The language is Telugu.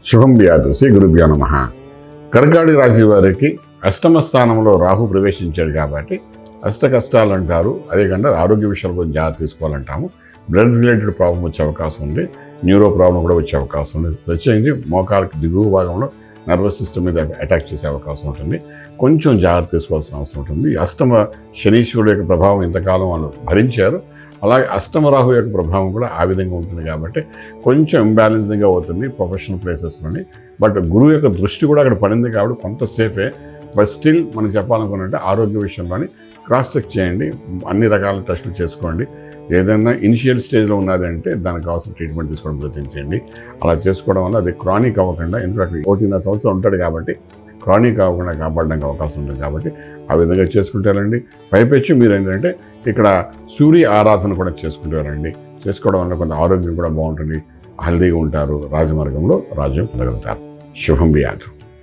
శుభం వ్యాధు శ్రీ గురుభ్యో నమః. కర్కాటక రాశి వారికి అష్టమ స్థానంలో రాహు ప్రవేశించాడు కాబట్టి అష్ట కష్టాలు అంటారు. అదేవిధంగా ఆరోగ్య విషయాల గురించి జాగ్రత్త తీసుకోవాలంటాము. బ్లడ్ రిలేటెడ్ ప్రాబ్లం వచ్చే అవకాశం ఉంది, న్యూరో ప్రాబ్లం కూడా వచ్చే అవకాశం ఉంది. ప్రత్యేకించి మోకాలకు దిగువ భాగంలో నర్వస్ సిస్టమ్ మీద అటాక్ చేసే అవకాశం ఉంటుంది. కొంచెం జాగ్రత్త తీసుకోవాల్సిన అవసరం ఉంటుంది. అష్టమ శనీశ్వరుడు యొక్క ప్రభావం ఇంతకాలం వాళ్ళు భరించారు. అలాగే అష్టమ రాహు యొక్క ప్రభావం కూడా ఆ విధంగా ఉంటుంది కాబట్టి కొంచెం ఇంబ్యాలెన్సింగ్గా అవుతుంది ప్రొఫెషనల్ ప్లేసెస్లోని. బట్ గురువు యొక్క దృష్టి కూడా అక్కడ పడింది కాబట్టి కొంత సేఫే. బట్ స్టిల్ మనం చెప్పాలనుకున్నట్టే ఆరోగ్య విషయంలోని క్రాస్ చెక్ చేయండి, అన్ని రకాల టెస్టులు చేసుకోండి. ఏదైనా ఇనిషియల్ స్టేజ్లో ఉన్నది అంటే దానికి కావాల్సిన ట్రీట్మెంట్ తీసుకోవడం ప్రయత్నించండి. అలా చేసుకోవడం వల్ల అది క్రానిక్ అవ్వకుండా, ఎందుకంటే 14 సంవత్సరాలు ఉంటాడు కాబట్టి క్రానిక్ అవ్వకుండా కాపాడడానికి అవకాశం ఉంటుంది కాబట్టి ఆ విధంగా చేసుకుంటారండి. పైపెచ్చి మీరు ఏంటంటే ఇక్కడ సూర్య ఆరాధన కూడా చేసుకుంటారండి. చేసుకోవడం వల్ల కొంత ఆరోగ్యం కూడా బాగుంటుంది, హెల్తీగా ఉంటారు, రాజమార్గంలో రాజ్యం పొందగలుగుతారు. శుభం వ్యాధు.